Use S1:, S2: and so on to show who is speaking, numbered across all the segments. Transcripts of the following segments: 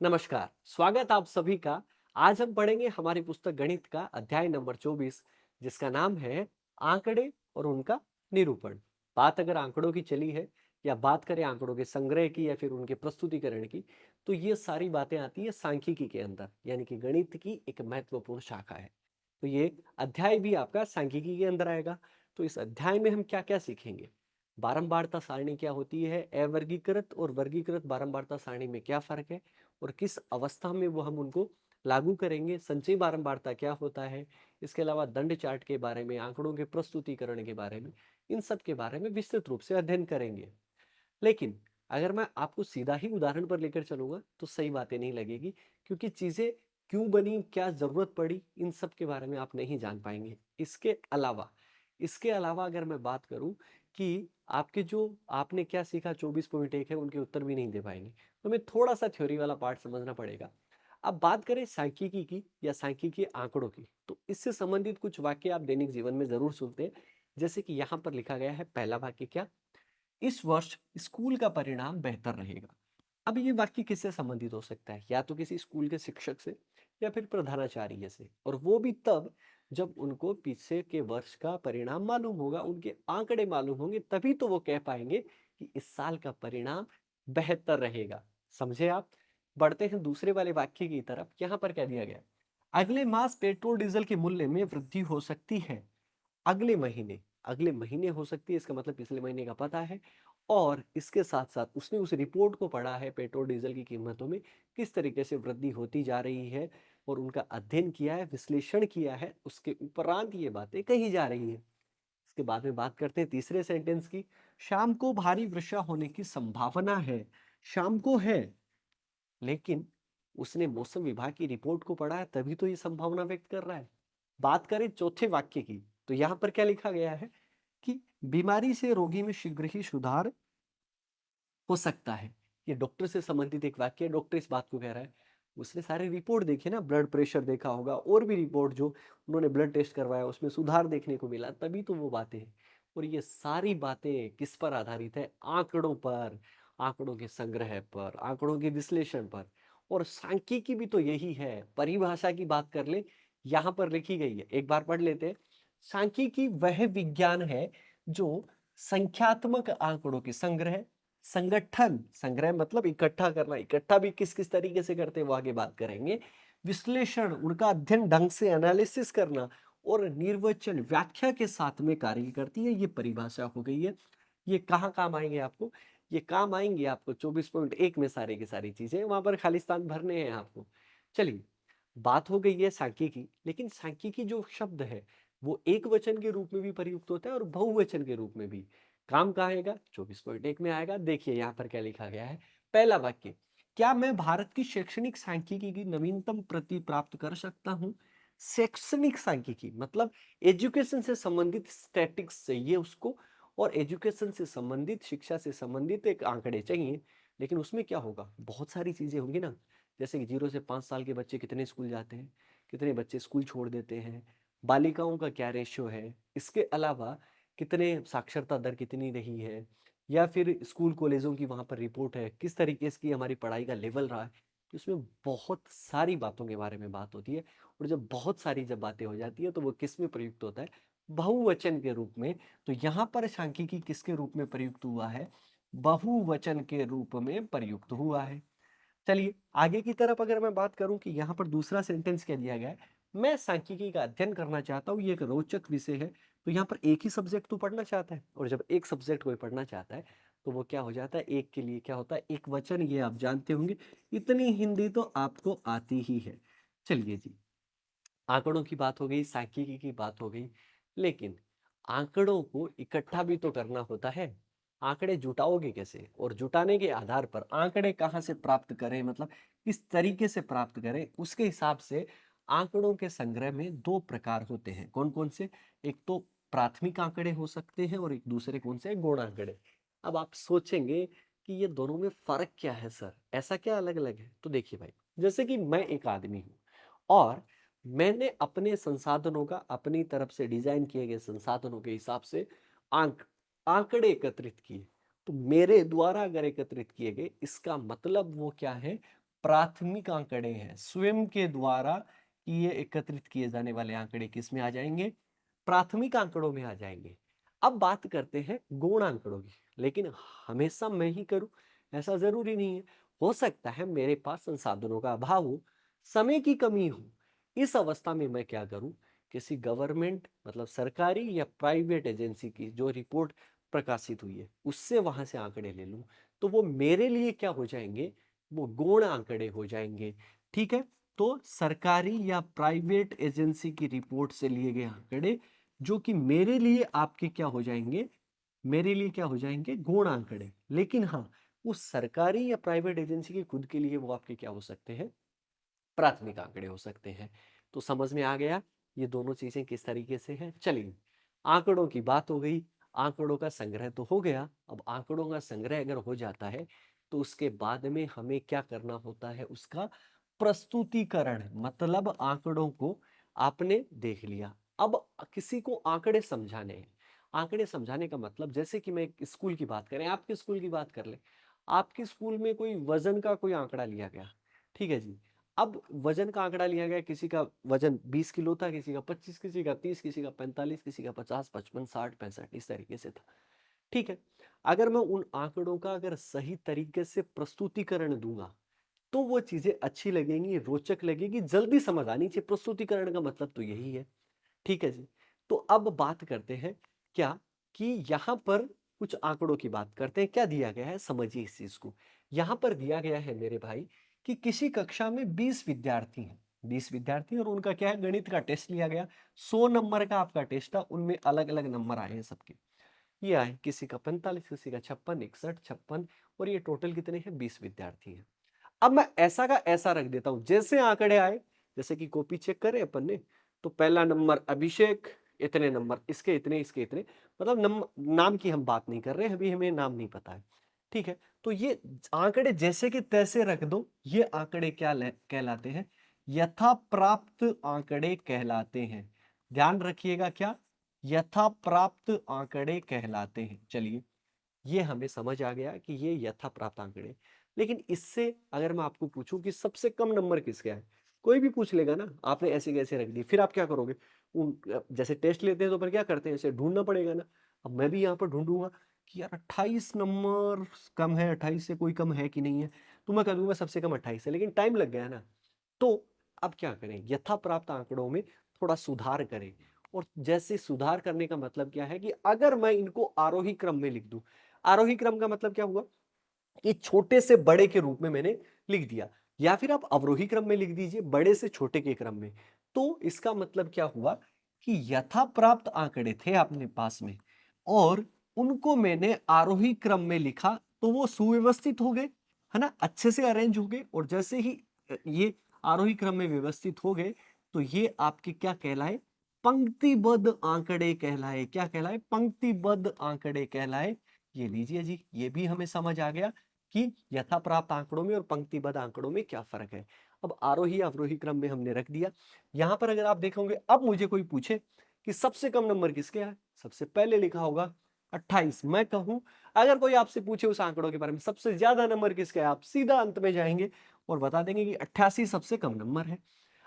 S1: नमस्कार, स्वागत आप सभी का। आज हम पढ़ेंगे हमारी पुस्तक गणित का अध्याय नंबर 24, जिसका नाम है आंकड़े और उनका निरूपण। बात अगर आंकड़ों की चली है या बात करें आंकड़ों के संग्रह की या फिर उनके प्रस्तुतिकरण की, तो ये सारी बातें आती है सांख्यिकी के अंदर, यानी कि गणित की एक महत्वपूर्ण शाखा है। तो ये अध्याय भी आपका सांख्यिकी के अंदर आएगा। तो इस अध्याय में हम क्या क्या सीखेंगे? बारंबारता सारणी क्या होती है, अवर्गीकृत और वर्गीकृत बारंबारता सारणी में क्या फर्क है और किस अवस्था में वो हम उनको लागू करेंगे, संचयी बारंबारता क्या होता है, इसके अलावा दंड चार्ट के बारे में, आंकड़ों के प्रस्तुतिकरण के बारे में, इन सब के बारे में विस्तृत रूप से अध्ययन करेंगे। लेकिन अगर मैं आपको सीधा ही उदाहरण पर लेकर चलूंगा तो सही बातें नहीं लगेगी, क्योंकि चीजें क्यों बनी, क्या जरूरत पड़ी, इन सब के बारे में आप नहीं जान पाएंगे। इसके अलावा अगर मैं बात करूं कि आपके जो आपने क्या सीखा 24.1 है, उनके उत्तर भी नहीं दे पाएंगे। तो हमें थोड़ा सा थ्योरी वाला पार्ट समझना पड़ेगा। अब बात करें सांख्यिकी की या सांख्यिकीय आंकड़ों की, तो इससे संबंधित कुछ वाक्य आप दैनिक जीवन में जरूर सुनते हैं। जैसे कि यहाँ पर लिखा गया है, पहला वाक्य क्या, इस वर्ष स्कूल का परिणाम बेहतर रहेगा। अब ये वाक्य किससे संबंधित हो सकता है? या तो किसी स्कूल के शिक्षक से या फिर प्रधानाचार्य से, और वो भी तब जब उनको पीछे के वर्ष का परिणाम मालूम होगा, उनके आंकड़े मालूम होंगे, तभी तो वो कह पाएंगे कि इस साल का परिणाम बेहतर रहेगा। समझे आप? बढ़ते हैं दूसरे वाले वाक्य की तरफ। यहाँ पर क्या दिया गया? अगले मास पेट्रोल डीजल के मूल्य में वृद्धि हो सकती है। अगले महीने हो सकती है, इसका मतलब पिछले महीने का पता है। और इसके साथ साथ उसने उस रिपोर्ट को पढ़ा है, पेट्रोल डीजल की कीमतों में किस तरीके से वृद्धि होती जा रही है, और उनका अध्ययन किया है, विश्लेषण किया है, उसके उपरांत ये बातें कही जा रही है। इसके बाद में बात करते हैं तीसरे सेंटेंस की। शाम को भारी वर्षा होने की संभावना है। शाम को है, लेकिन उसने मौसम विभाग की रिपोर्ट को पढ़ा है, तभी तो ये संभावना व्यक्त कर रहा है। बात करें चौथे वाक्य की, तो यहां पर क्या लिखा गया है कि बीमारी से रोगी में शीघ्र ही सुधार हो सकता है। ये डॉक्टर से संबंधित एक वाक्य है। डॉक्टर इस बात को कह रहा है, उसने सारे रिपोर्ट देखे ना, ब्लड प्रेशर देखा होगा और भी रिपोर्ट जो उन्होंने ब्लड टेस्ट करवाया उसमें सुधार देखने को मिला, तभी तो वो बातें हैं। और ये सारी बातें किस पर आधारित है? आंकड़ों पर, आंकड़ों के संग्रह पर, आंकड़ों के विश्लेषण पर। और सांख्यिकी भी तो यही है। परिभाषा की बात कर ले, यहां पर लिखी गई है, एक बार पढ़ लेते हैं। सांख्यिकी वह विज्ञान है जो संख्यात्मक आंकड़ों के संग्रह, संगठन, संग्रह मतलब इकट्ठा करना, इकट्ठा भी किस किस तरीके से करते हैं वो आगे बात करेंगे, विश्लेषण, उनका अध्ययन ढंग से एनालिसिस करना, और निर्वचन, व्याख्या के साथ में कार्य करती है। ये परिभाषा हो गई है। ये कहाँ काम आएंगे आपको? ये काम आएंगे आपको 24.1 में। सारी की सारी चीजें वहां पर खालिस्तान भरने हैं आपको। चलिए, बात हो गई है सांख्यिकी। लेकिन सांख्यिकी जो शब्द है वो एक वचन के रूप में भी प्रयुक्त होता है और बहुवचन के रूप में भी। काम कहाँ आएगा? 24.1 में आएगा। देखिए यहाँ पर क्या लिखा गया है। पहला वाक्य, क्या मैं भारत की शैक्षणिक सांख्यिकी की नवीनतम प्रति प्राप्त कर सकता हूं? शैक्षणिक सांख्यिकी मतलब एजुकेशन से संबंधित स्टैटिक्स चाहिए उसको, और एजुकेशन से संबंधित, शिक्षा से संबंधित एक आंकड़े चाहिए। लेकिन उसमें क्या होगा? बहुत सारी चीजें होंगी ना। जैसे कि 0 से 5 साल के बच्चे कितने स्कूल जाते हैं, कितने बच्चे स्कूल छोड़ देते हैं, बालिकाओं का क्या रेशियो है, इसके अलावा कितने साक्षरता दर कितनी रही है, या फिर स्कूल कॉलेजों की वहाँ पर रिपोर्ट है, किस तरीके से की हमारी पढ़ाई का लेवल रहा है। तो इसमें बहुत सारी बातों के बारे में बात होती है। और जब बहुत सारी जब बातें हो जाती है तो वो किस में प्रयुक्त होता है? बहुवचन के रूप में। तो यहाँ पर सांख्यिकी किसके रूप में प्रयुक्त हुआ है? बहुवचन के रूप में प्रयुक्त हुआ है। चलिए आगे की तरफ अगर मैं बात करूं कि यहाँ पर दूसरा सेंटेंस क्या दिया गया है, मैं सांख्यिकी का अध्ययन करना चाहता हूँ, ये एक रोचक विषय है। तो यहाँ पर एक ही सब्जेक्ट तो पढ़ना चाहता है, और जब एक सब्जेक्ट कोई पढ़ना चाहता है तो वो क्या हो जाता है? एक के लिए क्या होता है? एक वचन। ये आप जानते होंगे, इतनी हिंदी तो आपको आती ही है। चलिए जी, आंकड़ों की बात हो गई, सांख्यिकी की बात हो गई, लेकिन आंकड़ों को इकट्ठा भी तो करना होता है। आंकड़े जुटाओगे कैसे? और जुटाने के आधार पर आंकड़े कहाँ से प्राप्त करें, मतलब किस तरीके से प्राप्त करें, उसके हिसाब से आंकड़ों के संग्रह में दो प्रकार होते हैं। कौन कौन से? एक तो प्राथमिक आंकड़े हो सकते हैं, और एक दूसरे कौन से? गौण आंकड़े। अब आप सोचेंगे कि ये दोनों में फर्क क्या है सर, ऐसा क्या अलग अलग है? तो देखिए भाई, जैसे कि मैं एक आदमी हूं और मैंने अपने संसाधनों का, अपनी तरफ से डिजाइन किए गए संसाधनों के हिसाब से आंकड़े एकत्रित किए। तो मेरे द्वारा अगर एकत्रित किए गए, इसका मतलब वो क्या है? प्राथमिक आंकड़े हैं, स्वयं के द्वारा ये एकत्रित किए जाने वाले आंकड़े किस में आ जाएंगे? प्राथमिक आंकड़ों में आ जाएंगे। अब बात करते हैं गौण आंकड़ों की, लेकिन हमेशा मैं ही करूं ऐसा जरूरी नहीं है। हो सकता है मेरे पास संसाधनों का अभाव हो, समय की कमी हो। इस अवस्था में मैं क्या करूं? किसी गवर्नमेंट मतलब सरकारी या प्राइवेट एजेंसी की जो रिपोर्ट प्रकाशित हुई है उससे वहां से आंकड़े ले लूं, तो वो मेरे लिए क्या हो जाएंगे? वो गौण आंकड़े हो जाएंगे। ठीक है, तो सरकारी या प्राइवेट एजेंसी की रिपोर्ट से लिए गए आंकड़े जो कि मेरे लिए आपके क्या हो जाएंगे? मेरे लिए क्या हो जाएंगे? गौण आंकड़े। लेकिन हाँ, वो सरकारी या प्राइवेट एजेंसी के खुद के लिए वो आपके क्या हो सकते हैं? प्राथमिक आंकड़े हो सकते हैं। तो समझ में आ गया ये दोनों चीजें किस तरीके से हैं। चलिए, आंकड़ों की बात हो गई, आंकड़ों का संग्रह तो हो गया। अब आंकड़ों का संग्रह अगर हो जाता है तो उसके बाद में हमें क्या करना होता है? उसका प्रस्तुतिकरण। मतलब आंकड़ों को आपने देख लिया, अब किसी को आंकड़े समझाने हैं। आंकड़े समझाने का मतलब, जैसे कि मैं एक स्कूल की बात करें, आपके स्कूल की बात कर ले। आपके स्कूल में कोई वजन का कोई आंकड़ा लिया गया, ठीक है जी। अब वजन का आंकड़ा लिया गया, किसी का वजन 20 किलो था, किसी का 25, किसी का 30, किसी का 45, किसी का 50, 55, 60, 65 इस तरीके से था। ठीक है, अगर मैं उन आंकड़ों का अगर सही तरीके से प्रस्तुतिकरण दूंगा तो वो चीजें अच्छी लगेंगी, रोचक लगेगी, जल्दी समझ आनी चाहिए। प्रस्तुतिकरण का मतलब तो यही है। ठीक है जी। तो अब बात करते हैं क्या, कि यहां पर कुछ आंकड़ों की बात करते हैं। क्या दिया गया है समझिए इस चीज को। यहां पर दिया गया है मेरे भाई कि किसी कक्षा में 20 विद्यार्थी हैं, 20 विद्यार्थी, और उनका क्या है? गणित का टेस्ट लिया गया। 100 नंबर का आपका टेस्ट था, उनमें अलग अलग नंबर आए हैं सबके। ये आए किसी का 45, किसी का 56, 61, 56, और ये टोटल कितने हैं? 20 विद्यार्थी हैं। अब मैं ऐसा का ऐसा रख देता हूं, जैसे आंकड़े आए, जैसे कि कॉपी चेक करें अपन ने, तो पहला नंबर अभिषेक, इतने नंबर, इसके इतने, इसके इतने, मतलब नाम की हम बात नहीं कर रहे हैं, अभी हमें नाम नहीं पता है। ठीक है, तो ये आंकड़े जैसे कि तैसे रख दो। ये आंकड़े क्या कहलाते हैं? यथा प्राप्त आंकड़े कहलाते हैं। ध्यान रखिएगा, क्या? यथा प्राप्त आंकड़े कहलाते हैं। चलिए, ये हमें समझ आ गया कि ये यथा प्राप्त आंकड़े। लेकिन इससे अगर मैं आपको पूछूं कि सबसे कम नंबर किसके आए, कोई भी पूछ लेगा ना, आपने ऐसे कैसे रख दिए, फिर आप क्या करोगे? जैसे टेस्ट लेते हैं तो फिर क्या करते हैं? इसे ढूंढना पड़ेगा ना। अब मैं भी यहाँ पर ढूंढूंगा कि यार 28 नंबर कम है, 28 से कोई कम है कि नहीं है, तो मैं कह दूंगा सबसे कम 28 है, लेकिन टाइम लग गया ना। तो अब क्या करें? यथा प्राप्त आंकड़ों में थोड़ा सुधार करें। और जैसे सुधार करने का मतलब क्या है कि अगर मैं इनको आरोही क्रम में लिख दूं, आरोही क्रम का मतलब क्या हुआ? कि छोटे से बड़े के रूप में मैंने लिख दिया, या फिर आप अवरोही क्रम में लिख दीजिए, बड़े से छोटे के क्रम में। तो इसका मतलब क्या हुआ कि यथा प्राप्त आंकड़े थे अपने पास में, और उनको मैंने आरोही क्रम में लिखा, तो वो सुव्यवस्थित हो गए, है ना, अच्छे से अरेंज हो गए। और जैसे ही ये आरोही क्रम में व्यवस्थित हो गए, तो ये आपके क्या कहलाए? पंक्तिबद्ध आंकड़े कहलाए। क्या कहलाए? पंक्तिबद्ध आंकड़े कहलाए। ये लीजिए जी, ये भी हमें समझ आ गया कि यथा प्राप्त आंकड़ों में और पंक्तिबद्ध आंकड़ों में क्या फर्क है। अब आरोही अवरोही क्रम में हमने रख दिया। यहां पर अगर आप देखोगे, अब मुझे कोई पूछे कि सबसे कम नंबर किसके है, सबसे पहले लिखा होगा 28। मैं कहूं, अगर कोई आपसे पूछे उस आंकड़ों के बारे में सबसे ज्यादा नंबर किसका है, आप सीधा अंत में जाएंगे और बता देंगे कि 88 सबसे कम नंबर है।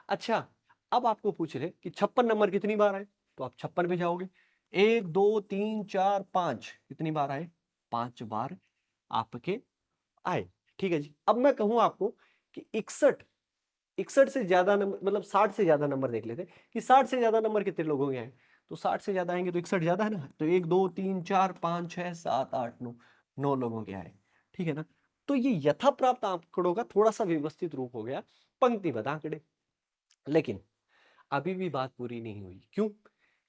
S1: अच्छा, अब आपको पूछ रहे कि 56 नंबर कितनी बार आए, तो आप 56 पे जाओगे। 1 2 3 4 5 कितनी बार आए? 5 बार आपके आए। ठीक है जी। अब मैं कहूं आपको कि 61, 61 से ज्यादा नंबर, मतलब 60 से ज्यादा नंबर देख लेते हैं कि 60 से ज्यादा नंबर कितने लोगों के आए। तो 60 से ज्यादा आएंगे तो 61 ज्यादा है ना, तो 1 2 3 4 5 6 7 8 9, 9 लोगों के आए। ठीक है ना। तो ये यथा प्राप्त आंकड़ों का थोड़ा सा व्यवस्थित रूप हो गया, पंक्तिबद्ध आंकड़े। लेकिन अभी भी बात पूरी नहीं हुई। क्यों?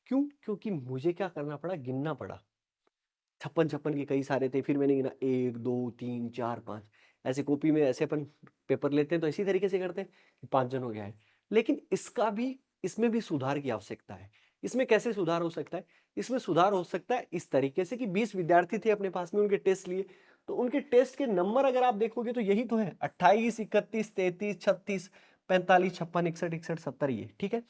S1: क्योंकि मुझे क्या करना पड़ा? गिनना पड़ा। 56 के कई सारे थे, फिर मैंने गिना 1 2 3 4 5। ऐसे कॉपी में ऐसे अपन पेपर लेते हैं तो इसी तरीके से करते हैं कि 5 जन हो गया है। लेकिन इसका भी, इसमें भी सुधार की आवश्यकता है। इसमें कैसे सुधार हो सकता है? इसमें सुधार हो सकता है इस तरीके से कि 20 विद्यार्थी थे अपने पास में, उनके टेस्ट लिए, तो उनके टेस्ट के नंबर अगर आप देखोगे तो यही तो है, 28 31 33 36 45 56 61 61 70, ये ठीक है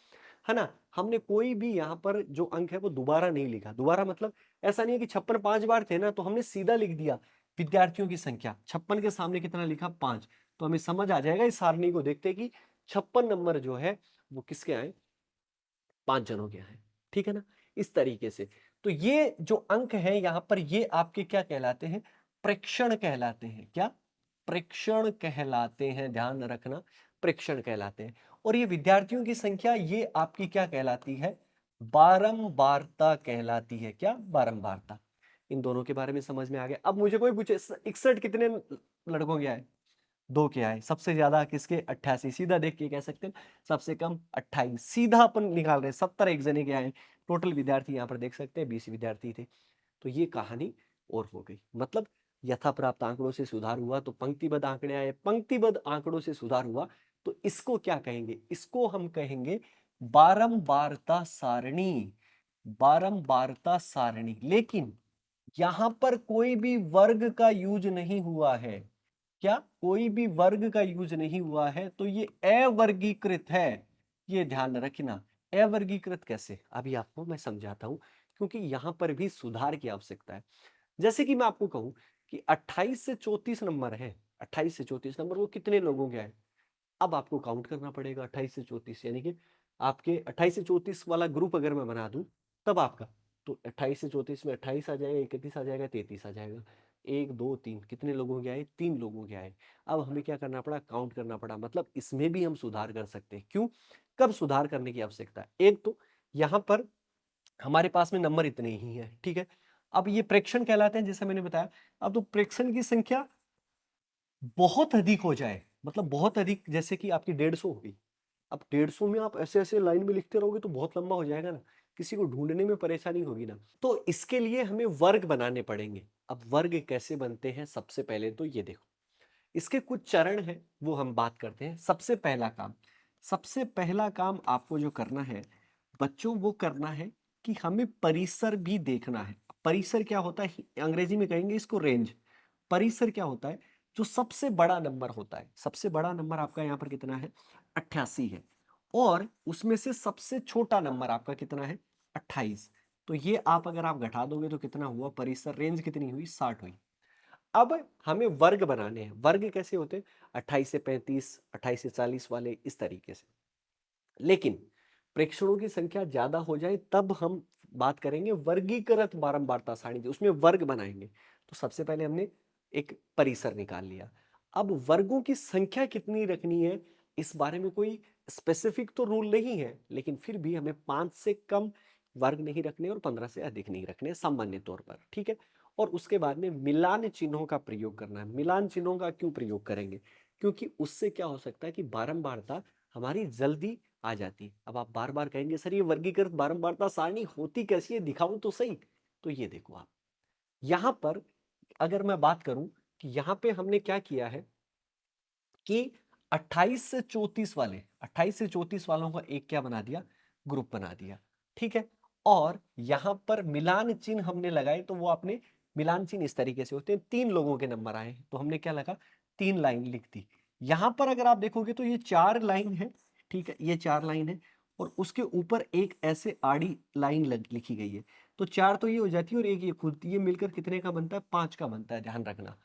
S1: ना। हमने कोई भी यहाँ पर जो अंक है वो दोबारा नहीं लिखा। दोबारा मतलब ऐसा नहीं है कि 56 5 बार थे ना तो हमने सीधा लिख दिया विद्यार्थियों की संख्या, 56 के सामने कितना लिखा? 5। तो हमें समझ आ जाएगा इस सारणी को देखते कि 56 नंबर जो है वो किसके आए, 5 जनों के आए। ठीक है ना, इस तरीके से। तो ये जो अंक है यहाँ पर, ये आपके क्या कहलाते हैं, प्रेक्षण कहलाते हैं। क्या, प्रेक्षण कहलाते हैं, ध्यान रखना, प्रेक्षण कहलाते हैं। और ये विद्यार्थियों की संख्या, ये आपकी क्या कहलाती है, बारंबारता कहलाती है। क्या, बारंबारता। इन दोनों के बारे में समझ में आ गया। अब मुझे कोई पूछे 61 कितने लड़कों के आए, 2 के आए। सबसे ज्यादा किसके, 88। सीधा देख के कह सकते हैं सबसे कम 28। सीधा अपन निकाल रहे हैं, 70 एक जने के आए। टोटल विद्यार्थी यहाँ पर देख सकते हैं 20 विद्यार्थी थे। तो ये कहानी और हो गई। मतलब यथा प्राप्त आंकड़ों से सुधार हुआ तो पंक्तिबद्ध आंकड़े आए, पंक्तिबद्ध आंकड़ों से सुधार हुआ तो इसको क्या कहेंगे, इसको हम कहेंगे बारंबारता सारणी। बारंबारता सारणी। लेकिन यहां पर कोई भी वर्ग का यूज नहीं हुआ है। क्या, कोई भी वर्ग का यूज नहीं हुआ है, तो ये अवर्गीकृत है। ये ध्यान रखना। अवर्गीकृत कैसे, अभी आपको मैं समझाता हूं, क्योंकि यहां पर भी सुधार की आवश्यकता है। जैसे कि मैं आपको कहूं कि 28 से 34 नंबर है, 28 से 34 नंबर, वो कितने लोगों के हैं। अब आपको काउंट करना पड़ेगा 28 से 34, यानी कि आपके 28 से 34 वाला ग्रुप अगर मैं बना दूं तब आपका, तो 28 से 34 में 28 आ जाएगा, 31 आ जाएगा, 33 आ जाएगा। 1 2 3 कितने लोगों के आए, 3 लोगों के आए। अब हमें क्या करना पड़ा, काउंट करना पड़ा। मतलब इसमें भी हम सुधार कर सकते हैं। क्यों, कब सुधार करने की आवश्यकता है, एक तो यहां पर हमारे पास में नंबर इतने ही है। ठीक है, अब ये प्रेक्षण कहलाते हैं जैसा मैंने बताया। अब तो प्रेक्षण की संख्या बहुत अधिक हो जाए, मतलब बहुत अधिक, जैसे कि आपकी 150 होगी। अब 150 में आप ऐसे ऐसे लाइन में लिखते रहोगे तो बहुत लंबा हो जाएगा ना, किसी को ढूंढने में परेशानी होगी ना। तो इसके लिए हमें वर्ग बनाने पड़ेंगे। अब वर्ग कैसे बनते हैं, सबसे पहले तो ये देखो, इसके कुछ चरण हैं, वो हम बात करते हैं। सबसे पहला काम आपको जो करना है बच्चों, वो करना है कि हमें परिसर भी देखना है। परिसर क्या होता है, अंग्रेजी में कहेंगे इसको रेंज। परिसर क्या होता है, जो सबसे बड़ा नंबर होता है। सबसे बड़ा नंबर आपका यहाँ पर कितना है, 88 है। और उसमें से सबसे छोटा नंबर आपका कितना है, 28। तो ये आप अगर आप घटा दोगे तो कितना हुआ, परिसर रेंज कितनी हुई, 60 हुई। अब हमें वर्ग बनाने हैं। वर्ग कैसे होते हैं, 28 से 35, 28 से 40 वाले, इस तरीके से। लेकिन प्रेक्षणों की संख्या ज्यादा हो जाए तब हम बात करेंगे वर्गीकृत बारंबारता सारणी, उसमें वर्ग बनाएंगे। तो सबसे पहले हमने एक परिसर निकाल लिया। अब वर्गों की संख्या कितनी रखनी है, इस बारे में कोई स्पेसिफिक तो रूल नहीं है, लेकिन फिर भी हमें 5 से कम वर्ग नहीं रखने और 15 से अधिक नहीं रखने सामान्य तौर पर। ठीक है, और उसके बाद में मिलान चिन्हों का प्रयोग करना है। मिलान चिन्हों का क्यों प्रयोग करेंगे, क्योंकि उससे क्या हो सकता है कि बारंबारता हमारी जल्दी आ जाती है। अब आप बार बार कहेंगे सर ये वर्गीकृत बारंबारता सारणी होती कैसी है, दिखाऊं तो सही। तो ये देखो आप, यहां पर अगर मैं बात करूं कि यहां पे हमने क्या किया है कि 28 से 34 वाले, 28 से 34 वालों का एक क्या बना दिया, ग्रुप बना दिया। ठीक है, और यहां पर मिलान चिन्ह हमने लगाए, तो वो आपने मिलान चिन्ह इस तरीके से होते हैं। 3 लोगों के नंबर आए तो हमने क्या लगा, 3 लाइन लिख दी। यहां पर अगर आप देखोगे तो ये 4 लाइन है। ठीक है, ये 4 लाइन है और उसके ऊपर एक ऐसे आड़ी लाइन लिखी गई है। तो 4 तो ये हो जाती है और एक ये खुद, ये मिलकर कितने का बनता है, 5 का बनता है, ध्यान रखना।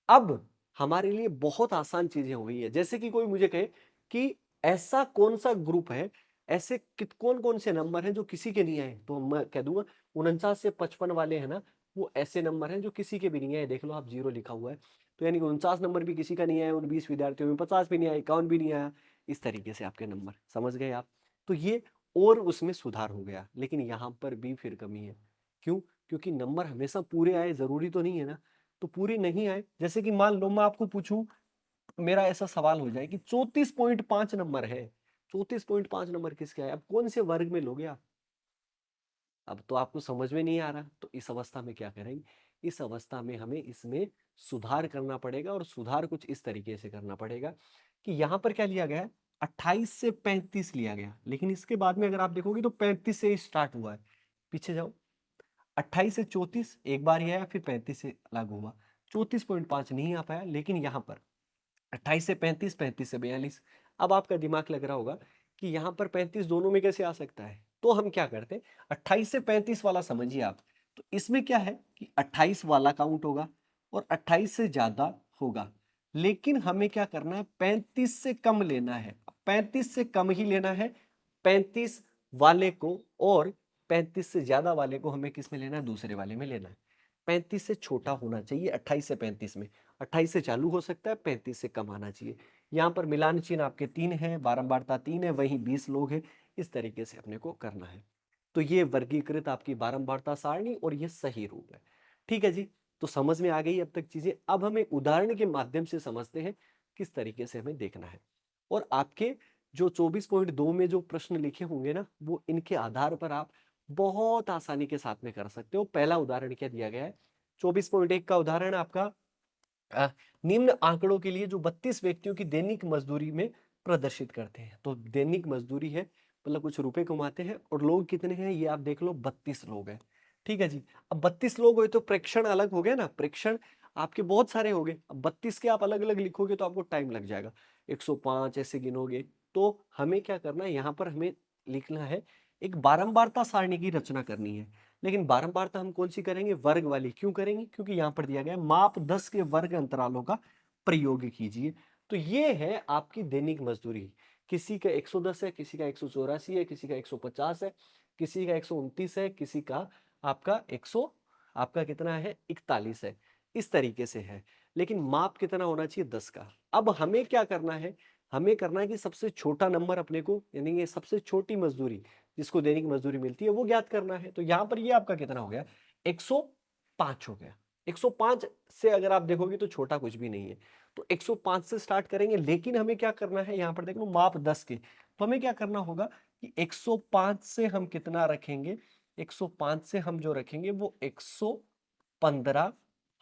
S1: अब हमारे लिए बहुत आसान चीजें हो गई है। जैसे कि कोई मुझे कहे कि ऐसा कौन सा ग्रुप है, ऐसे कौन कौन से नंबर हैं जो किसी के नहीं आए, तो मैं कह दूंगा 49 से 55 वाले हैं ना, वो ऐसे नंबर हैं जो किसी के भी नहीं आए। देख लो आप, 0 लिखा हुआ है, तो यानी कि 49 नंबर भी किसी का नहीं आया, उन 20 विद्यार्थियों में 50 भी नहीं आया, 51 भी नहीं आया। इस तरीके से आपके नंबर, समझ गए आप। तो ये और उसमें सुधार हो गया। लेकिन यहाँ पर भी फिर कमी है। क्यों, क्योंकि नंबर हमेशा पूरे आए जरूरी तो नहीं है ना। तो पूरी नहीं आए, जैसे कि मान लो मैं आपको पूछूं, मेरा ऐसा सवाल हो जाए कि 34.5 नंबर है, 34.5 नंबर किसके आए, अब कौन से वर्ग में लोगे आप। अब तो आपको समझ में नहीं आ रहा, तो इस अवस्था में क्या करेंगे, इस अवस्था में हमें इसमें सुधार करना पड़ेगा। और सुधार कुछ इस तरीके से करना पड़ेगा कि यहां पर क्या लिया गया है, 28 से 35 लिया गया, लेकिन इसके बाद में अगर आप देखोगे तो 35 से स्टार्ट हुआ है। पीछे जाओ, 28 से 34 एक बार ही आया, फिर 35 से लागू हुआ। 34.5 नहीं आ पाया, लेकिन यहां पर 28 से 35, 35 से 42। अब आपका दिमाग लग रहा होगा कि यहां पर 35 दोनों में कैसे आ सकता है। तो हम क्या करते हैं, 28 से 35 वाला समझिए आप। तो इसमें क्या है कि 28 वाला काउंट होगा और 28 से ज्यादा होगा। लेकिन हमें क्या करना है, 35 से कम लेना है, 35 से कम ही लेना है, 35 वाले को, और 35 से ज्यादा वाले को हमें किस में लेना है, दूसरे वाले में लेना है। 35 से छोटा होना चाहिए 28 से 35 में, 28 से चालू हो सकता है, 35 से कम आना चाहिए। यहाँ पर मिलान चिन्ह आपके 3 है, बारंबारता 3 है, वहीं 20 लोग हैं। इस तरीके से अपने को करना है। तो ये वर्गीकृत आपकी बारंबारता सारणी और ये सही रूप है। ठीक है जी, तो समझ में आ गई अब तक चीजें। अब हम एक उदाहरण के माध्यम से समझते हैं किस तरीके से हमें देखना है। और आपके जो 24.2 में जो प्रश्न लिखे होंगे ना, वो इनके आधार पर आप बहुत आसानी के साथ में कर सकते हो। पहला उदाहरण क्या दिया गया है, 24.1 का उदाहरण आपका निम्न आंकड़ों के लिए जो 32 व्यक्तियों की दैनिक मजदूरी में प्रदर्शित करते हैं। तो दैनिक मजदूरी है, मतलब कुछ रुपए कमाते हैं, और लोग कितने हैं ये आप देख लो, 32 लोग हैं। ठीक है जी। अब 32 लोग हुए तो प्रेक्षण अलग हो गए ना, प्रेक्षण आपके बहुत सारे हो गए। अब 32 के आप अलग अलग लिखोगे तो आपको टाइम लग जाएगा, 105 ऐसे गिनोगे। तो हमें क्या करना है, यहाँ पर हमें लिखना है, एक बारंबारता सारणी की रचना करनी है। लेकिन बारंबारता हम कौन सी करेंगे, वर्ग वाली। क्यों करेंगे, क्योंकि यहाँ पर दिया गया है माप 10 के वर्ग अंतरालों का प्रयोग कीजिए। तो ये है आपकी दैनिक मजदूरी। किसी का 110 है, किसी का 184 है, किसी का 150 है, किसी का 129 है, किसी का आपका 100 आपका कितना है, 41 है। इस तरीके से है, लेकिन माप कितना होना चाहिए, 10 का। अब हमें क्या करना है, हमें करना है कि सबसे छोटा नंबर अपने को, यानी ये सबसे छोटी मजदूरी जिसको दैनिक मजदूरी मिलती है वो ज्ञात करना है। तो यहां पर ये आपका कितना हो गया, 105 हो गया। 105 से अगर आप देखोगे तो छोटा कुछ भी नहीं है। तो 105 से स्टार्ट करेंगे, लेकिन हमें क्या करना है, यहां पर देख लो माप 10 के। तो हमें क्या करना होगा कि 105 से हम कितना रखेंगे, 105 से हम जो रखेंगे वो 115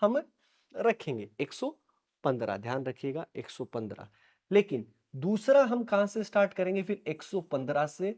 S1: हम रखेंगे, 115 ध्यान रखिएगा, 115। लेकिन दूसरा हम कहां से स्टार्ट करेंगे, फिर 115 से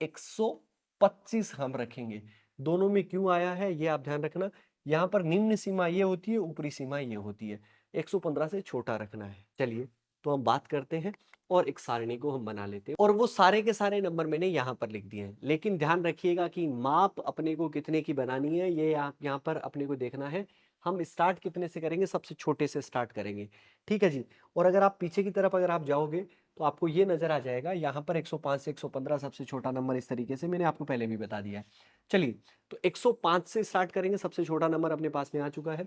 S1: 125 हम रखेंगे। दोनों में क्यों आया है ये आप ध्यान रखना। यहां पर निम्न सीमा ये होती है, ऊपरी सीमा ये होती है। 115 से छोटा रखना है। चलिए, तो हम बात करते हैं और एक सारणी को हम बना लेते हैं, और वो सारे के सारे नंबर मैंने यहाँ पर लिख दिए हैं। लेकिन ध्यान रखिएगा कि माप अपने को कितने की बनानी है, ये आप यहाँ पर अपने को देखना है। हम स्टार्ट कितने से करेंगे, सबसे छोटे से स्टार्ट करेंगे। ठीक है जी। और अगर आप पीछे की तरफ अगर आप जाओगे तो आपको ये नजर आ जाएगा, यहाँ पर 105 से 115 सबसे छोटा नंबर, इस तरीके से मैंने आपको पहले भी बता दिया है। चलिए, तो 105 से स्टार्ट करेंगे, सबसे छोटा नंबर अपने पास में आ चुका है।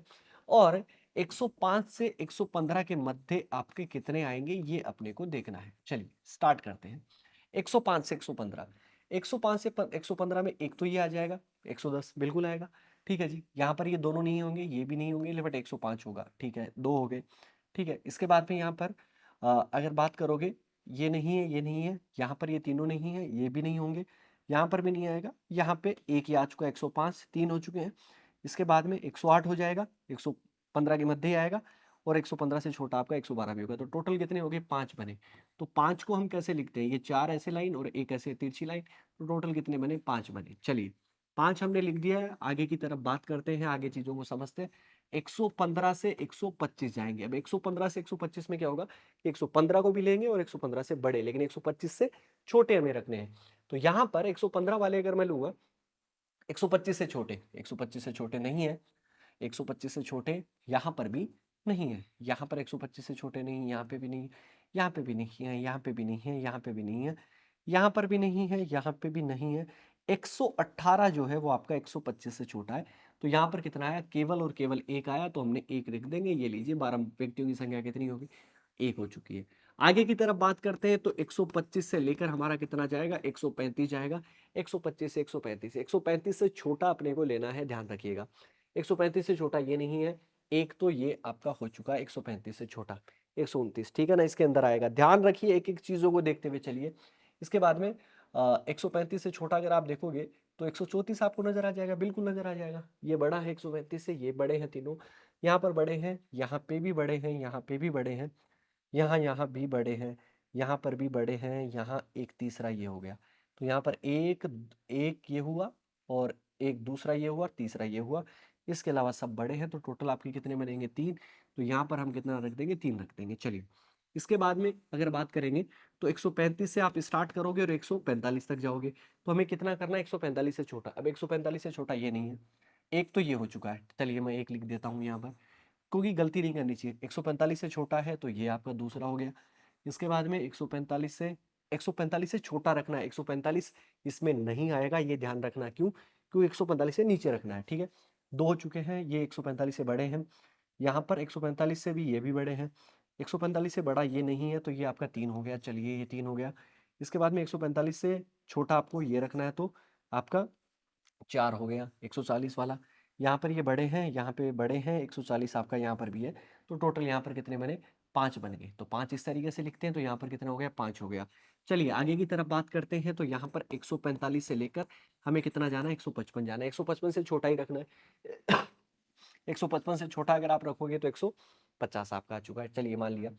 S1: और 105 से 115 के मध्य आपके कितने आएंगे ये अपने को देखना है। चलिए स्टार्ट करते हैं। 105 से 115, 105 से 115 में एक तो ये आ जाएगा, 110 बिल्कुल आएगा। ठीक है जी। यहाँ पर ये दोनों नहीं होंगे, ये भी नहीं होंगे, बट 105 होगा। ठीक है, दो हो गए। ठीक है, इसके बाद में यहाँ पर अगर बात करोगे, ये नहीं है, ये नहीं है, यहाँ पर ये तीनों नहीं है, ये भी नहीं होंगे, यहाँ पर भी नहीं आएगा। यहाँ पे एक ही आ चुका है, 105 तीन हो चुके हैं। इसके बाद में 108 हो जाएगा, 115 के मध्य ही आएगा। और 115 से छोटा आपका 112 भी होगा। तो टोटल कितने हो गए, 5 बने। तो 5 को हम कैसे लिखते हैं, ये 4 ऐसे लाइन और एक ऐसे तिरछी लाइन। तो टोटल कितने बने, 5 बने। चलिए, 5 हमने लिख दिया है। आगे की तरफ बात करते हैं, आगे चीजों को समझते हैं। 115 से 125 जाएंगे। अब 115 से 125 में क्या होगा, 115 को भी लेंगे और 115 से बड़े, लेकिन 125 से छोटे हमें रखने हैं। तो यहां पर 115 वाले अगर मैं लूंगा, 125 से छोटे, 125 से छोटे नहीं है, 125 से छोटे यहां पर भी नहीं है, यहां पर 125 से छोटे नहीं, यहाँ पे भी नहीं, यहाँ पे भी नहीं है, यहाँ पे भी नहीं है, यहाँ पे भी नहीं है, यहाँ पर भी नहीं है, यहाँ पे भी नहीं है। 118 जो है वो आपका 125 से छोटा है। तो यहाँ पर कितना आया, केवल और केवल एक आया, तो हमने एक लिख देंगे। ये लीजिए, 12 व्यक्तियों की संख्या कितनी होगी, एक हो चुकी है। आगे की तरफ बात करते हैं, तो 125 से लेकर हमारा कितना जाएगा, 135 जाएगा। 125 से 135, 135 से छोटा अपने को लेना है, ध्यान रखिएगा। 135 से छोटा ये नहीं है, एक तो ये आपका हो चुका है 135 से छोटा, 129, ठीक है ना, इसके अंदर आएगा। ध्यान रखिए, एक एक चीजों को देखते हुए चलिए। इसके बाद में 135 से छोटा अगर आप देखोगे तो 134 आपको नजर आ जाएगा, बिल्कुल नजर आ जाएगा। ये बड़ा है 135 से, ये बड़े हैं तीनों, यहाँ पर बड़े हैं, यहाँ पे भी बड़े हैं, यहाँ पे भी बड़े हैं, यहाँ यहाँ भी बड़े हैं, यहाँ पर भी बड़े हैं, यहाँ एक तीसरा ये हो गया। तो यहाँ पर एक एक ये हुआ, और एक दूसरा ये हुआ, तीसरा ये हुआ। इसके अलावा सब बड़े हैं, तो टोटल आपके कितने बनेंगे, 3। तो यहाँ पर हम कितना रख देंगे, 3 रख देंगे। चलिए, इसके बाद में अगर बात करेंगे तो 135 से आप स्टार्ट करोगे और 145 तक जाओगे। तो हमें कितना करना है, 145 से छोटा। अब 145 से छोटा ये नहीं है, एक तो ये हो चुका है। चलिए मैं एक लिख देता हूँ यहाँ पर। क्योंकि गलती नहीं करनी चाहिए। 145 से छोटा है तो ये आपका दूसरा हो गया। इसके बाद में 145 से छोटा रखना है। 145 इसमें नहीं आएगा, ये ध्यान रखना। क्यों? क्योंकि 145 से नीचे रखना है, ठीक है। दो हो चुके हैं, ये 145 से बड़े हैं। यहाँ पर 145 से भी ये भी बड़े हैं। 145 से बड़ा ये नहीं है तो ये आपका 3 हो गया। चलिए ये 3 हो गया। इसके बाद में 145 से छोटा आपको ये रखना है तो आपका 4 हो गया। 140 वाला यहाँ पर ये बड़े हैं, यहाँ पे बड़े हैं। 140 आपका यहाँ पर भी है, तो टोटल यहाँ पर कितने बने? 5 बन गए। तो 5 इस तरीके से लिखते हैं, तो यहाँ पर कितना हो गया? 5 हो गया। चलिए आगे की तरफ बात करते हैं। तो यहाँ पर 145 से लेकर हमें कितना जाना है? 155 जाना है। 155 से छोटा ही रखना है। 155 से छोटा अगर आप रखोगे तो 150 आपका आ चुका है। चलिए मान लिया।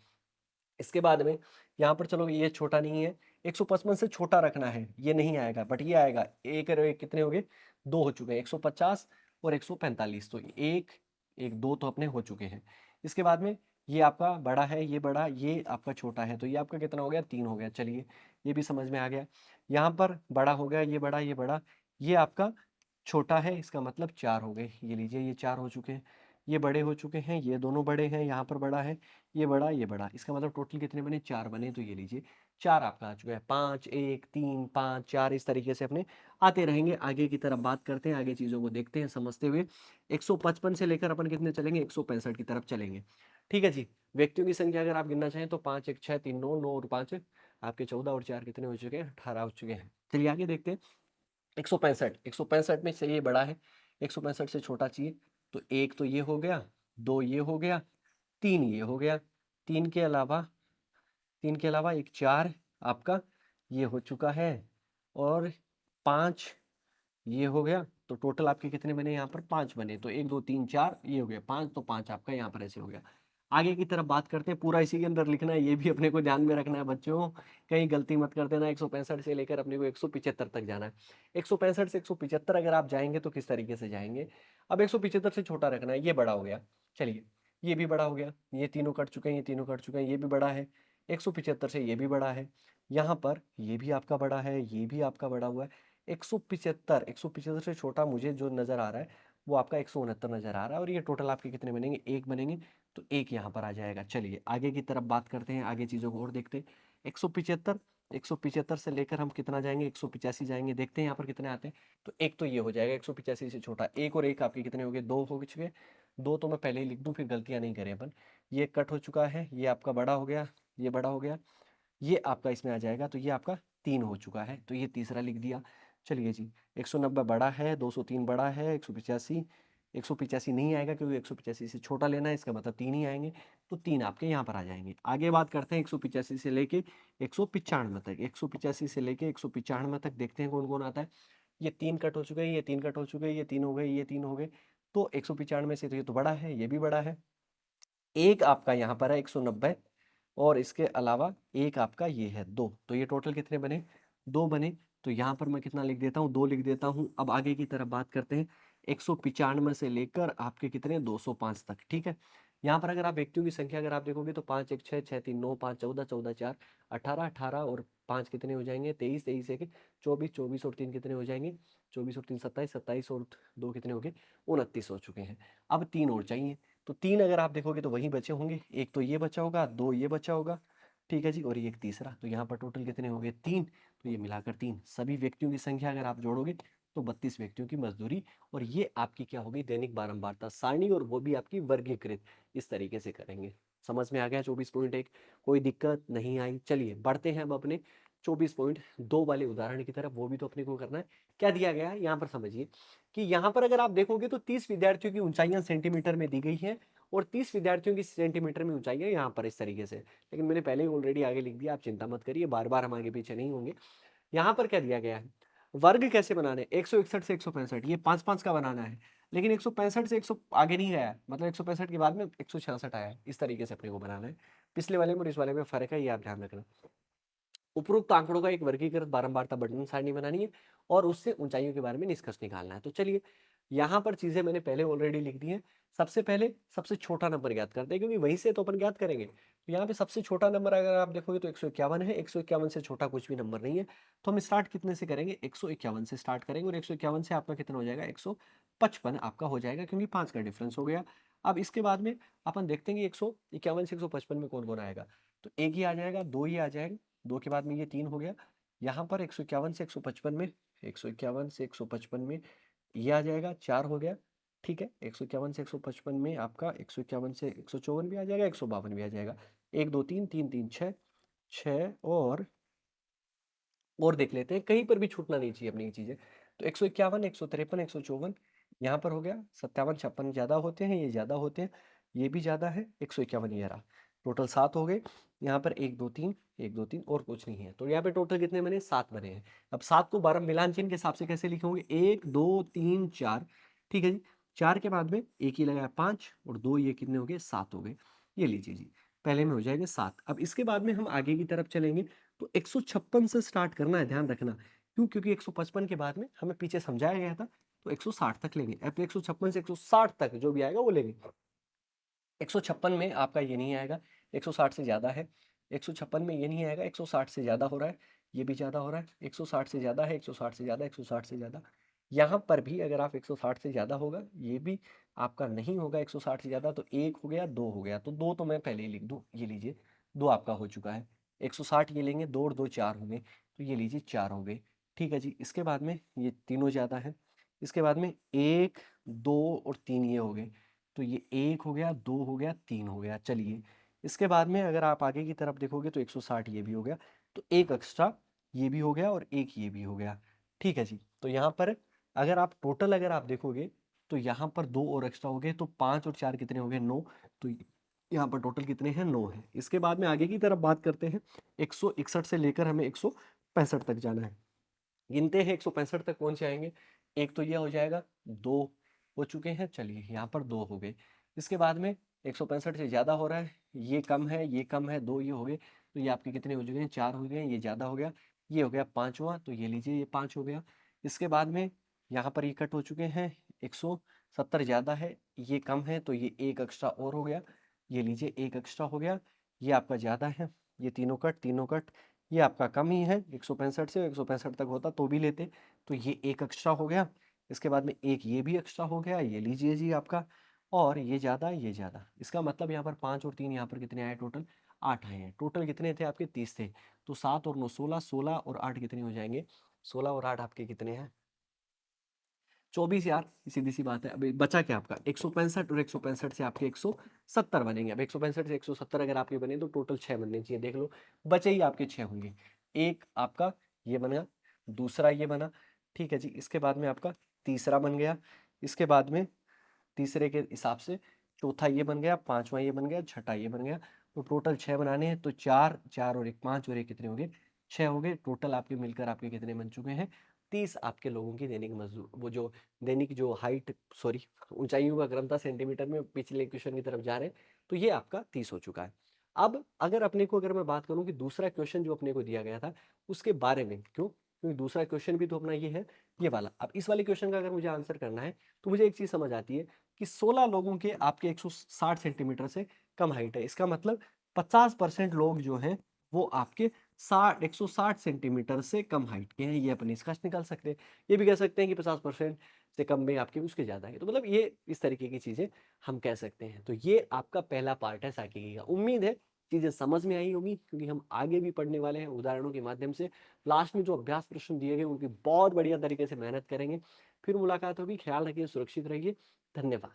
S1: इसके बाद में यहाँ पर चलो ये छोटा नहीं है, 155 से छोटा रखना है, ये नहीं आएगा बट ये आएगा। एक और एक कितने हो गए? 2 हो चुके हैं। 150 और 145, तो एक एक 2 तो अपने हो चुके हैं। इसके बाद में ये आपका बड़ा है, ये बड़ा, ये आपका छोटा है, तो ये आपका कितना हो गया? 3 हो गया। चलिए ये भी समझ में आ गया। यहाँ पर बड़ा हो गया, ये बड़ा, ये बड़ा, ये आपका छोटा है, इसका मतलब 4 हो गए। ये लीजिए ये 4 हो चुके हैं। ये बड़े हो चुके हैं, ये दोनों बड़े हैं, यहाँ पर बड़ा है, ये बड़ा, ये बड़ा, इसका मतलब टोटल कितने बने? 4 बने। तो ये लीजिए 4 आपका आ चुका है। 5 1 3 5 4 इस तरीके से अपने आते रहेंगे। आगे की तरफ बात करते हैं, आगे चीज़ों को देखते हैं समझते हुए। 155 से लेकर अपन कितने चलेंगे? 165 की तरफ चलेंगे। ठीक है जी। व्यक्तियों की संख्या अगर आप गिनना चाहें तो 5 1 6 3 9 9 और 5 आपके 14 और 4 कितने हो चुके हैं? 18 हो चुके हैं। चलिए आगे देखते हैं। 165 में से ये बड़ा है, 165 से छोटा चाहिए। तो एक तो ये हो गया, दो ये हो गया, तीन ये हो गया। तीन के अलावा तीन के अलावा एक 4 आपका ये हो चुका है, और 5 ये हो गया। तो टोटल आपके कितने बने? यहाँ पर 5 बने। तो 1 2 3 4 ये हो गया 5, तो 5 आपका यहाँ पर ऐसे हो गया। आगे की तरफ बात करते हैं। पूरा इसी के अंदर लिखना है, ये भी अपने को ध्यान में रखना है बच्चों, कहीं गलती मत कर देना। 165 से लेकर अपने को 175 तक जाना है। 165 से 175 अगर आप जाएंगे तो किस तरीके से जाएंगे? अब 175 से छोटा रखना है, ये बड़ा हो गया। चलिए ये भी बड़ा हो गया, ये तीनों कट चुके हैं, ये तीनों कट चुके हैं, ये भी बड़ा है। 175 से ये भी बड़ा है। यहाँ पर ये भी आपका बड़ा है, ये भी आपका बड़ा हुआ है। 175 से छोटा मुझे जो नजर आ रहा है वो आपका 169 नजर आ रहा है। और ये टोटल आपके कितने बनेंगे? एक बनेंगे। तो एक यहाँ पर आ जाएगा। चलिए आगे की तरफ बात करते हैं, आगे चीजों को और देखते हैं। 175 175 से लेकर हम कितना जाएंगे? 185 जाएंगे। देखते हैं यहाँ पर कितने आते हैं। तो एक तो ये हो जाएगा 185 से छोटा। एक और एक आपके कितने हो गए? 2 हो चुके। दो तो मैं पहले ही लिख दूं, फिर गलतियां नहीं करें अपन। ये कट हो चुका है, ये आपका बड़ा हो गया, ये बड़ा हो गया, ये आपका इसमें आ जाएगा। तो ये आपका 3 हो चुका है, तो ये तीसरा लिख दिया। चलिए जी। 190 बड़ा है, 203 बड़ा है, 185 नहीं आएगा क्योंकि 185 से छोटा लेना है, इसका मतलब 3 ही आएंगे। तो 3 आपके यहाँ पर आ जाएंगे। आगे बात करते हैं 185 से लेके 195 तक। 185 से लेके 195 तक देखते हैं कौन कौन आता है। ये 3 कट हो चुके हैं, ये 3 कट हो चुके हैं, ये 3 हो गए, ये 3 हो गए। तो 195 से तो ये तो बड़ा है, ये भी बड़ा है। एक आपका यहाँ पर है 190, और इसके अलावा एक आपका ये है 2। तो ये टोटल कितने बने? 2 बने। तो यहाँ पर मैं कितना लिख देता हूँ? 2 लिख देता हूँ। अब आगे की तरफ बात करते हैं। 195 से लेकर आपके कितने? 205 तक। ठीक है। यहाँ पर अगर आप व्यक्तियों की संख्या अगर आप देखोगे तो 5 1 6 6 3 9 5 14 14 4 18 18 और 5 कितने हो जाएंगे? 23 23 1 24 24 और 3 कितने हो जाएंगे? 24 और 3 27 27 और 2 कितने हो गए? 29 हो चुके हैं। अब 3 और चाहिए। तो 3 अगर आप देखोगे तो वहीं बचे होंगे। एक तो ये बचा होगा, 2 ये बचा होगा, ठीक है जी, और ये एक तीसरा। तो यहाँ पर टोटल कितने हो गए? 3। तो ये मिलाकर 3। सभी व्यक्तियों की संख्या अगर आप जोड़ोगे तो 32 व्यक्तियों की मजदूरी। और ये आपकी क्या होगी? दैनिक बारंबारता सारणी, और वो भी आपकी वर्गीकृत। इस तरीके से करेंगे। समझ में आ गया 24.1? कोई दिक्कत नहीं आई। चलिए बढ़ते हैं अब अपने 24.2 वाले उदाहरण की तरफ। वो भी तो अपने को करना है। क्या दिया गया है यहाँ पर? समझिए कि यहाँ पर अगर आप देखोगे तो 30 विद्यार्थियों की ऊंचाइयां सेंटीमीटर में दी गई है, और 30 विद्यार्थियों की सेंटीमीटर में ऊंचाई है यहाँ पर इस तरीके से। लेकिन मैंने पहले ही ऑलरेडी आगे लिख दिया, आप चिंता मत करिए, बार बार हम आगे पीछे नहीं होंगे। यहाँ पर क्या दिया गया है? वर्ग कैसे बनाने? 161 से 165, ये 5 5 का बनाना है। लेकिन 165 से 100 आगे नहीं गया है, मतलब 165 के बाद में 166 आया है। इस तरीके से अपने को बनाना है। पिछले वाले में और इस वाले में फर्क है, ये आप ध्यान रखना। उपरोक्त आंकड़ों का एक वर्गीकृत बारंबारता वर्णन सारणी बनानी है, और उससे ऊंचाइयों के बारे में निष्कर्ष निकालना है। तो चलिए यहाँ पर चीजें मैंने पहले ऑलरेडी लिख दी हैं। सबसे पहले सबसे छोटा नंबर ज्ञात करते हैं, क्योंकि वहीं से तो अपन ज्ञात करेंगे। तो यहाँ पे सबसे छोटा नंबर अगर आप देखोगे तो 151 है। 151 से छोटा कुछ भी नंबर नहीं है। तो हम स्टार्ट कितने से करेंगे? 151 से स्टार्ट करेंगे, और 151 से आपका कितना हो जाएगा? 155 आपका हो जाएगा, क्योंकि 5 का डिफरेंस हो गया। अब इसके बाद में अपन देखते हैं कि 151 से 155 में कौन-कौन आएगा। तो एक ही आ जाएगा, 2 ही आ जाएगा, 2 के बाद में ये 3 हो गया। यहाँ पर 151 से 155 में 151 से 155 में ये आ जाएगा, 4 हो गया, ठीक है। 151 से 155 में आपका 151 से 154 भी आ जाएगा, 152 भी आ जाएगा। 1, 2, 3, 3, 3, 6, 6 और देख लेते हैं, कहीं पर भी छूटना नहीं चाहिए अपनी ये चीज़ें। तो 151, 153, 154 यहाँ पर हो गया, 57, 56 ज़्यादा होते हैं, ये ज़्यादा होते हैं, ये भी ज़्यादा है, 151 ये रहा। टोटल 7 हो गए। यहाँ पर 1, 2, 3, 1, 2, 3 और कुछ नहीं है। तो यहाँ पे टोटल कितने बने? 7 बने हैं। अब 7 को 12 मिलान चिन्ह के हिसाब से कैसे लिखोगे? 1, 2, 3, 4, ठीक है जी। 4 के बाद में 1 ही लगाया 5 और 2 ये कितने हो गए? 7 हो गए। ये लीजिए जी, पहले में हो जाएगा 7। अब इसके बाद में हम आगे की तरफ चलेंगे तो 156 से स्टार्ट करना है, ध्यान रखना। क्यों? क्योंकि 155 के बाद में हमें पीछे समझाया गया था, तो 160 तक लेंगे। अब 156 से 160 तक जो भी आएगा वो लेंगे। 156 में आपका ये नहीं आएगा, 160 से ज़्यादा है। 156 में ये नहीं आएगा, 160 से ज़्यादा हो रहा है, ये भी ज़्यादा हो रहा है। 160 से ज़्यादा है, 160 से ज़्यादा, 160 से ज़्यादा। यहाँ पर भी अगर आप 160 से ज़्यादा होगा, ये भी आपका नहीं होगा 160 से ज़्यादा, तो 1 हो गया, 2 हो गया। तो 2 तो मैं पहले ही लिख दूँ, ये लीजिए 2 आपका हो चुका है। 160 ये लेंगे, 2 और 2 4 होंगे, तो ये लीजिए 4 हो गए। ठीक है जी, इसके बाद में ये तीनों ज़्यादा है। इसके बाद में 1, 2 और 3 ये हो गए। तो ये 1 हो गया, 2 हो गया, 3 हो गया। चलिए, इसके बाद में अगर आप आगे की तरफ देखोगे तो 160 ये भी हो गया। तो 1 एक्स्ट्रा ये भी हो गया और 1 ये भी हो गया। ठीक है जी। तो यहाँ पर अगर आप टोटल अगर आप देखोगे तो यहाँ पर 2 और एक्स्ट्रा हो गए, तो 5 और 4 कितने हो गए? 9। तो यहाँ पर टोटल कितने हैं? 9 हैं। इसके बाद में आगे की तरफ बात करते हैं। 161 से लेकर हमें 165 तक जाना है। गिनते हैं 165 तक कौन से आएंगे। एक तो ये हो जाएगा, 2 हो चुके हैं, चलिए यहाँ पर 2 हो गए। इसके बाद में 165 से ज़्यादा हो रहा है, ये कम है, ये कम है, 2 ये हो गए, तो ये आपके कितने हो चुके हैं? 4 हो गए हैं, ये ज़्यादा हो गया, ये हो गया 5वां, तो ये लीजिए ये 5 हो गया। इसके बाद में यहाँ पर ये कट हो चुके हैं, 170 ज़्यादा है, ये कम है, तो ये एक एक्स्ट्रा और हो गया, ये लीजिए एक एक्स्ट्रा हो गया, ये आपका ज़्यादा है, ये तीनों कट, ये आपका कम ही है। 165 से 165 तक होता तो भी लेते, तो ये एक एक्स्ट्रा हो गया। इसके बाद में एक ये भी एक्स्ट्रा हो गया, ये लीजिए जी आपका, और ये ज़्यादा, ये ज़्यादा। इसका मतलब यहाँ पर 5 और 3 यहाँ पर कितने आए टोटल? 8 आए हैं। टोटल कितने थे आपके? 30 थे। तो 7 और 9 16, 16 और 8 कितने हो जाएंगे? 16 और 8 आपके कितने हैं? 24 यार, सीधी सी बात है। अभी बचा क्या आपका? 165 और 165 से आपके 170 बनेंगे। अब 165 से 170 अगर आपके बने तो टोटल 6 बनने चाहिए, देख लो। बचे ही आपके 6 होंगे। एक आपका ये बना, दूसरा ये बना, ठीक है जी। इसके बाद में आपका तीसरा बन गया। इसके बाद में तीसरे के हिसाब से चौथा ये बन गया, पांचवा ये बन गया, छठा ये बन गया। तो टोटल 6 बनाने हैं, तो 4, 4 और 1 5 और 1 कितने हो गए? 6 हो गए। टोटल आपके मिलकर आपके कितने बन चुके हैं? 30 आपके लोगों की दैनिक मजदूर, वो जो दैनिक जो हाइट, सॉरी, ऊंचाइयों का क्रम था सेंटीमीटर में, पिछले क्वेश्चन की तरफ जा रहे हैं, तो ये आपका 30 हो चुका है। अब अगर अपने को, अगर मैं बात करूं कि दूसरा क्वेश्चन जो अपने को दिया गया था उसके बारे में, क्यों? क्योंकि दूसरा क्वेश्चन भी तो अपना ये है, ये वाला। अब इस वाले क्वेश्चन का अगर मुझे आंसर करना है तो मुझे एक चीज समझ आती है कि 16 लोगों के आपके 160 सेंटीमीटर से कम हाइट है। इसका मतलब 50% लोग जो हैं वो आपके 160 सेंटीमीटर से कम हाइट के हैं। ये अपन निष्कर्ष निकाल सकते हैं। ये भी कह सकते हैं कि 50% से कम में आपके उसके ज़्यादा है। तो मतलब ये इस तरीके की चीज़ें हम कह सकते हैं। तो ये आपका पहला पार्ट है सांख्यिकी का। उम्मीद है चीज़ें समझ में आई होगी, क्योंकि हम आगे भी पढ़ने वाले हैं उदाहरणों के माध्यम से। लास्ट में जो अभ्यास प्रश्न दिए गए उनकी बहुत बढ़िया तरीके से मेहनत करेंगे। फिर मुलाकात होगी। ख्याल रखिए, सुरक्षित रहिए। धन्यवाद।